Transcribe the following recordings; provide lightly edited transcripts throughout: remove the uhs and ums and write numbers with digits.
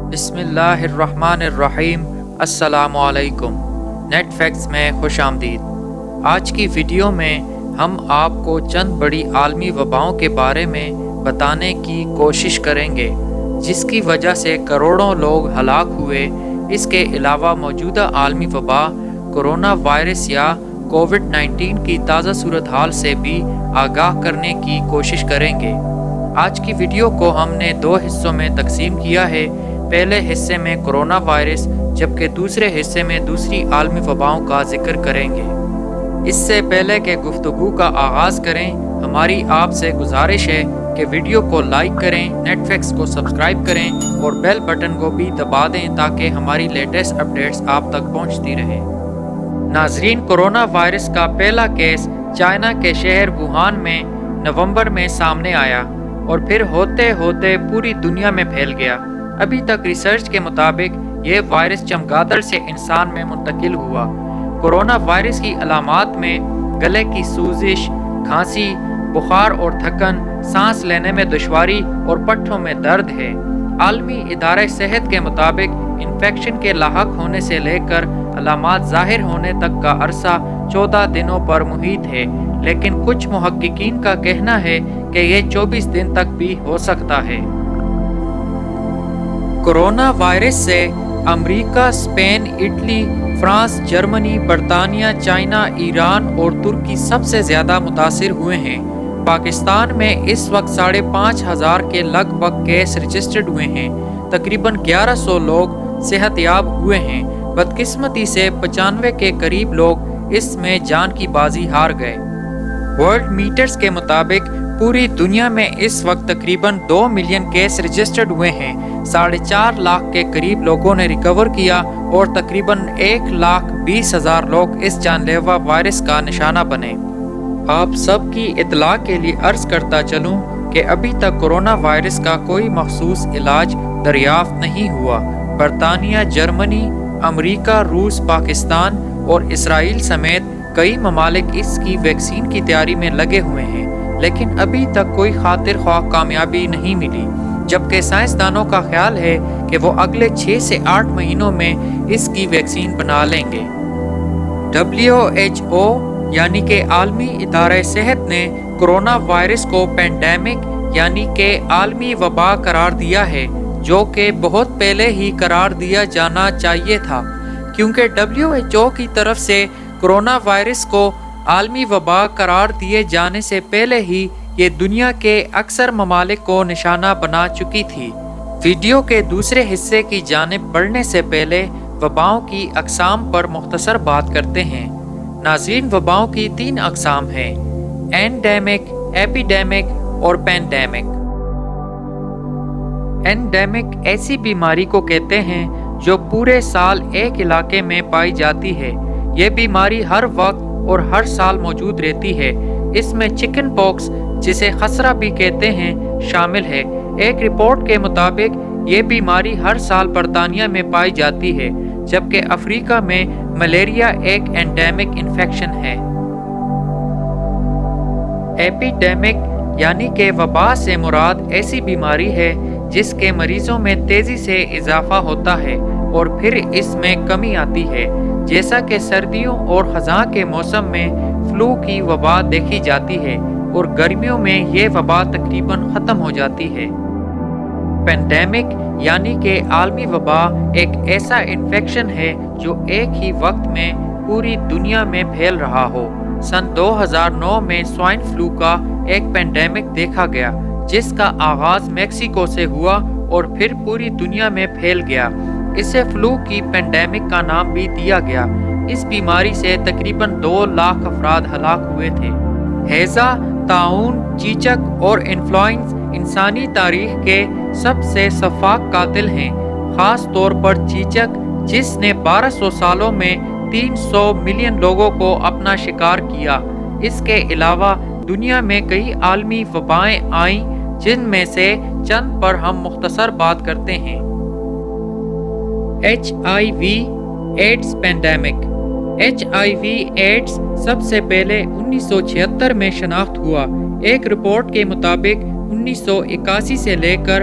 بسم اللہ الرحمن الرحیم۔ السلام علیکم۔ نیٹ فیکٹس میں خوش آمدید۔ آج کی ویڈیو میں ہم آپ کو چند بڑی عالمی وباؤں کے بارے میں بتانے کی کوشش کریں گے جس کی وجہ سے کروڑوں لوگ ہلاک ہوئے۔ اس کے علاوہ موجودہ عالمی وبا کرونا وائرس یا کووڈ-19 کی تازہ صورتحال سے بھی آگاہ کرنے کی کوشش کریں گے۔ آج کی ویڈیو کو ہم نے 2 حصوں میں تقسیم کیا ہے۔ پہلے حصے میں کرونا وائرس جبکہ دوسرے حصے میں دوسری عالمی وباؤں کا ذکر کریں گے۔ اس سے پہلے کہ گفتگو کا آغاز کریں، ہماری آپ سے گزارش ہے کہ ویڈیو کو لائک کریں، نیٹ فیکٹس کو سبسکرائب کریں اور بیل بٹن کو بھی دبا دیں تاکہ ہماری لیٹسٹ اپڈیٹس آپ تک پہنچتی رہیں۔ ناظرین، کرونا وائرس کا پہلا کیس چائنا کے شہر ووہان میں نومبر میں سامنے آیا اور پھر ہوتے ہوتے پوری دنیا میں پھیل گیا۔ ابھی تک ریسرچ کے مطابق یہ وائرس چمگادڑ سے انسان میں منتقل ہوا۔ کرونا وائرس کی علامات میں گلے کی سوزش، کھانسی، بخار اور تھکن، سانس لینے میں دشواری اور پٹھوں میں درد ہے۔ عالمی ادارہ صحت کے مطابق انفیکشن کے لاحق ہونے سے لے کر علامات ظاہر ہونے تک کا عرصہ 14 دنوں پر محیط ہے، لیکن کچھ محققین کا کہنا ہے کہ یہ 24 دن تک بھی ہو سکتا ہے۔ کرونا وائرس سے امریکہ، اسپین، اٹلی، فرانس، جرمنی، برطانیہ، چائنا، ایران اور ترکی سب سے زیادہ متاثر ہوئے ہیں۔ پاکستان میں اس وقت 5,500 کے لگ بھگ کیس رجسٹرڈ ہوئے ہیں۔ تقریباً 1100 لوگ صحت یاب ہوئے ہیں۔ بدقسمتی سے 95 کے قریب لوگ اس میں جان کی بازی ہار گئے۔ ورلڈ میٹرز کے مطابق پوری دنیا میں اس وقت تقریباً 2 ملین کیس رجسٹرڈ ہوئے ہیں۔ 4.5 لاکھ کے قریب لوگوں نے ریکور کیا اور تقریباً 1,20,000 لوگ اس جان لیوا وائرس کا نشانہ بنے۔ آپ سب کی اطلاع کے لیے عرض کرتا چلوں کہ ابھی تک کرونا وائرس کا کوئی مخصوص علاج دریافت نہیں ہوا۔ برطانیہ، جرمنی، امریکہ، روس، پاکستان اور اسرائیل سمیت کئی ممالک اس کی ویکسین کی تیاری میں لگے ہوئے ہیں، لیکن ابھی تک کوئی خاطر خواہ کامیابی نہیں ملی، جبکہ سائنسدانوں کا خیال ہے کہ وہ اگلے 6 سے 8 مہینوں میں اس کی ویکسین بنا لیں گے۔ WHO یعنی کہ عالمی ادارہ صحت نے کرونا وائرس کو پینڈیمک یعنی کہ عالمی وبا قرار دیا ہے، جو کہ بہت پہلے ہی قرار دیا جانا چاہیے تھا، کیونکہ WHO کی طرف سے کرونا وائرس کو عالمی وبا قرار دیے جانے سے پہلے ہی یہ دنیا کے اکثر ممالک کو نشانہ بنا چکی تھی۔ ویڈیو کے دوسرے حصے کی جانب بڑھنے سے پہلے وباؤں کی اقسام پر مختصر بات کرتے ہیں۔ ناظرین، وباؤں کی 3 اقسام ہیں: اینڈیمک، ایپیڈیمک اور پینڈیمک۔ اینڈیمک ایسی بیماری کو کہتے ہیں جو پورے سال ایک علاقے میں پائی جاتی ہے۔ یہ بیماری ہر وقت اور ہر سال موجود رہتی ہے۔ اس میں چکن پاکس، جسے خسرہ بھی کہتے ہیں، شامل ہے۔ ایک رپورٹ کے مطابق یہ بیماری ہر سال برطانیہ میں پائی جاتی ہے، جبکہ افریقہ میں ملیریا ایک اینڈیمک انفیکشن ہے۔ ایپیڈیمک یعنی کہ وبا سے مراد ایسی بیماری ہے جس کے مریضوں میں تیزی سے اضافہ ہوتا ہے اور پھر اس میں کمی آتی ہے، جیسا کہ سردیوں اور خزاں کے موسم میں فلو کی وبا دیکھی جاتی ہے اور گرمیوں میں یہ وبا تقریباً ختم ہو جاتی ہے۔ پینڈیمک یعنی کہ عالمی وبا ایک ایسا انفیکشن ہے جو ایک ہی وقت میں پوری دنیا میں پھیل رہا ہو۔ سن 2009 میں سوائن فلو کا ایک پینڈیمک دیکھا گیا جس کا آغاز میکسیکو سے ہوا اور پھر پوری دنیا میں پھیل گیا۔ اسے فلو کی پینڈیمک کا نام بھی دیا گیا۔ اس بیماری سے تقریباً 2 لاکھ افراد ہلاک ہوئے تھے۔ ہیضہ، طاعون، چیچک اور انفلوئنز انسانی تاریخ کے سب سے شفاق قاتل ہیں، خاص طور پر چیچک جس نے 1200 سالوں میں 300 ملین لوگوں کو اپنا شکار کیا۔ اس کے علاوہ دنیا میں کئی عالمی وبائیں آئیں جن میں سے چند پر ہم مختصر بات کرتے ہیں۔ HIV AIDS pandemic. HIV AIDS سب سے پہلے 1976 میں شناخت ہوا۔ ایک رپورٹ کے مطابق 1981 سے لے کر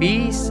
20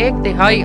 1/3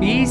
20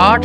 8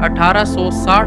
1860